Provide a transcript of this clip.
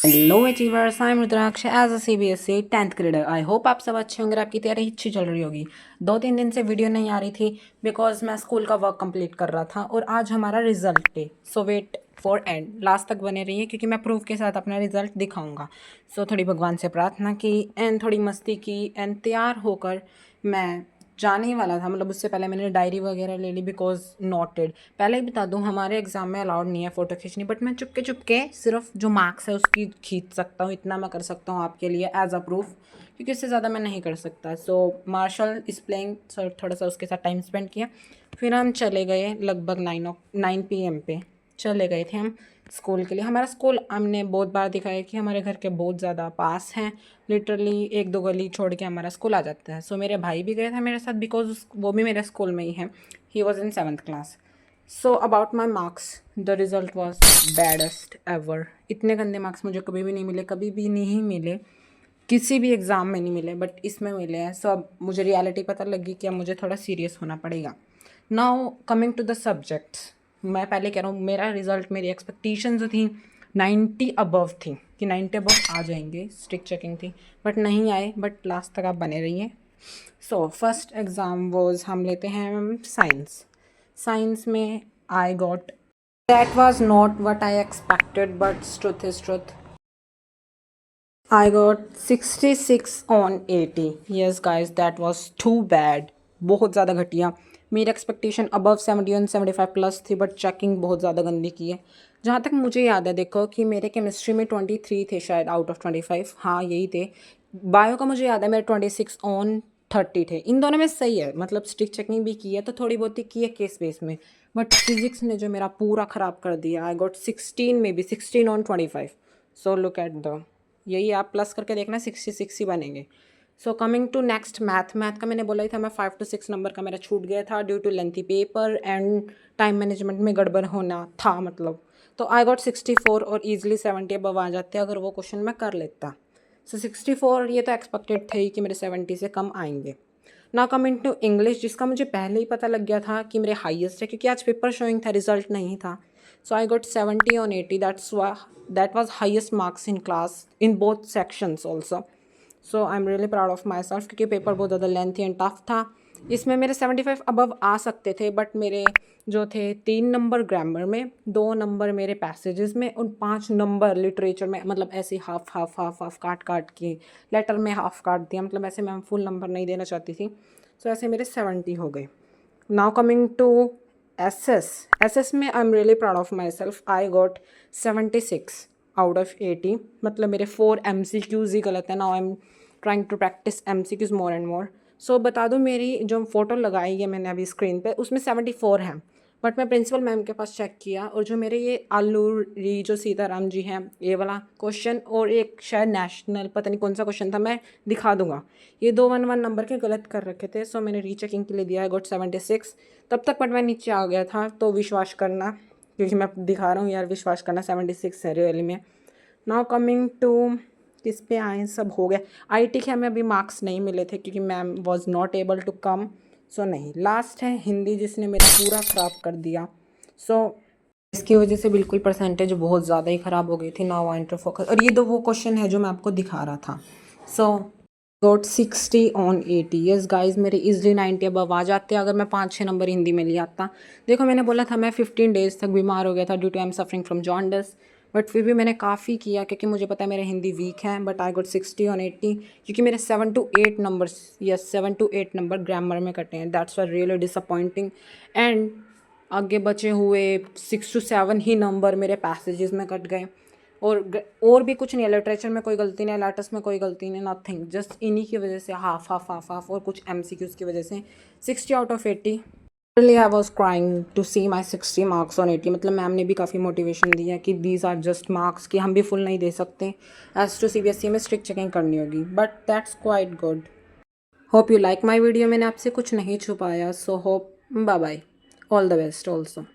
Hello achievers, I am Rudraksh as a CBSE 10th grader. I hope आप सब अच्छे होंगे, आपकी तैयारी अच्छी चल रही होगी। 2-3 दिन से वीडियो नहीं आ रही थी बिकॉज मैं स्कूल का वर्क कंप्लीट कर रहा था और आज हमारा result day. So wait for end, last तक बने रहिए क्योंकि मैं प्रूफ के साथ अपना रिजल्ट दिखाऊंगा। सो थोड़ी भगवान से प्रार्थना की एंड थोड़ी मस्ती की एंड तैयार होकर मैं जाने ही वाला था। मतलब उससे पहले मैंने डायरी वगैरह ले ली बिकॉज नोटेड। पहले ही बता दूं, हमारे एग्ज़ाम में अलाउड नहीं है फ़ोटो खींचनी, बट मैं चुपके चुपके सिर्फ जो मार्क्स है उसकी खींच सकता हूँ। इतना मैं कर सकता हूँ आपके लिए एज अ प्रूफ, क्योंकि इससे ज़्यादा मैं नहीं कर सकता। सो मार्शल इस प्लेइंग, सर थोड़ा सा उसके साथ टाइम स्पेंड किया। फिर हम चले गए लगभग 9 PM पे चले गए थे हम स्कूल के लिए। हमारा स्कूल हमने बहुत बार दिखाया कि हमारे घर के बहुत ज़्यादा पास हैं, लिटरली 1-2 गली छोड़ के हमारा स्कूल आ जाता है। सो मेरे भाई भी गए थे मेरे साथ बिकॉज वो भी मेरे स्कूल में ही है। He was in 7th class. So about my marks, the result was baddest ever. इतने गंदे मार्क्स मुझे कभी भी नहीं मिले, कभी भी नहीं मिले, किसी भी एग्ज़ाम में नहीं मिले, बट इसमें मिले हैं। सो अब मुझे रियलिटी पता लगी कि अब मुझे थोड़ा सीरियस होना पड़ेगा। Now coming to the subjects, मैं पहले कह रहा हूँ मेरा रिज़ल्ट, मेरी एक्सपेक्टेशन जो थी 90 अबव थी कि 90 अबव आ जाएंगे, स्ट्रिक्ट चेकिंग थी, बट नहीं आए। बट लास्ट तक आप बने रहिए। सो फर्स्ट एग्ज़ाम वॉज, हम लेते हैं साइंस। साइंस में I got, that was not what I expected, but truth is truth. I got 66 on 80. Yes guys, that was too bad. बहुत ज़्यादा घटिया। मेरी एक्सपेक्टेशन अबव 70 और 75 प्लस थी, बट चेकिंग बहुत ज़्यादा गंदी की है। जहाँ तक मुझे याद है, देखो कि मेरे केमिस्ट्री में 23 थे शायद आउट ऑफ 25, हाँ यही थे। बायो का मुझे याद है मेरे 26 ऑन 30 थे। इन दोनों में सही है, मतलब स्टिक चेकिंग भी की है तो थोड़ी बहुत ही की है केस बेस में। बट फिजिक्स ने जो मेरा पूरा ख़राब कर दिया। आई गॉट 16 में भी 16 on 25। So look at the, यही आप प्लस करके देखना 66 ही बनेंगे। So coming to next, math का मैंने बोला ही था मैं 5 to 6 नंबर का मेरा छूट गया था due to lengthy paper and time management में गड़बड़ होना था मतलब। तो आई गॉट 64 और ईजिली 70 अबव आ जाते अगर वो क्वेश्चन मैं कर लेता। सो 64 ये तो एक्सपेक्टेड थे ही कि मेरे 70 से कम आएंगे। ना कमिंग टू इंग्लिश, जिसका मुझे पहले ही पता लग गया था कि मेरे हाईएस्ट है क्योंकि आज पेपर शोइंग था, रिजल्ट नहीं था। सो I got 70 on 80, that was highest marks in class in both sections also. So I am really proud of my self क्योंकि पेपर बहुत ज़्यादा लेंथी एंड टफ था। इसमें मेरे 75 अबव आ सकते थे, बट मेरे जो थे 3 नंबर ग्रामर में, 2 नंबर मेरे पैसेजेस में और 5 नंबर लिटरेचर में। मतलब ऐसे हाफ काट के लेटर में हाफ काट दिया, मतलब ऐसे मैं फुल नंबर नहीं देना चाहती थी। सो ऐसे मेरे 70 हो गए। Now coming to S S में I am really proud of myself. I got 76 out of 80। मतलब मेरे 4 MCQs ही गलत है। Now I am trying to practice MCQs more and more. So बता दूँ, मेरी जो फ़ोटो लगाई है मैंने अभी स्क्रीन पे, उसमें 74 हैं, बट मैं प्रिंसिपल मैम के पास चेक किया और जो मेरे ये आलूरी जो सीताराम जी हैं, ये वाला क्वेश्चन और एक शायद नेशनल पता नहीं कौन सा क्वेश्चन था, मैं दिखा दूंगा, ये 211 नंबर के गलत कर रखे थे। सो मैंने रीचेकिंग के लिए दिया है, गॉट 76 तब तक, बट मैं नीचे आ गया था। तो विश्वास करना, क्योंकि मैं दिखा रहा हूँ यार, विश्वास करना 76 है रियली में। नाउ कमिंग टू, किस पे आए, सब हो गया। IT के हमें अभी मार्क्स नहीं मिले थे क्योंकि ma'am was not able to come. So नहीं, लास्ट है हिंदी जिसने मेरा पूरा ख़राब कर दिया। सो इसकी वजह से बिल्कुल परसेंटेज बहुत ज़्यादा ही ख़राब हो गई थी। नाउ आई टू फोकस, और ये दो वो क्वेश्चन है जो मैं आपको दिखा रहा था। सो गॉट 60 on 80। यस गाइज, मेरे इजली 90 अबव आ जाते अगर मैं 5-6 नंबर हिंदी में ले आता। देखो मैंने बोला था मैं 15 डेज तक बीमार हो गया था due to I am suffering from jaundice, but फिर भी मैंने काफ़ी किया क्योंकि मुझे पता है मेरा हिंदी वीक है। बट आई गॉट 60 on 80 क्योंकि मेरे 7 to 8 numbers, yes 7 to 8 number grammar में कटे हैं। That's were really disappointing. And आगे बचे हुए 6 to 7 ही नंबर मेरे पैसेजेस में कट गए। और भी कुछ नहीं है, लिटरेचर में कोई गलती नहीं है, लैटस में कोई गलती नहीं, नथिंग, जस्ट इन्हीं की वजह से हाफ और कुछ MCQs की वजह से 60 out of 80। Really I was crying to see my 60 marks on 80। मतलब मैम ने भी काफ़ी मोटिवेशन दी है कि दीज आर जस्ट मार्क्स, कि हम भी फुल नहीं दे सकते, एज टू CBSE में स्ट्रिक्ट चेकिंग करनी होगी। But that's quite good. Hope you like my video, मैंने आपसे कुछ नहीं छुपाया। So hope, bye bye, all the best also.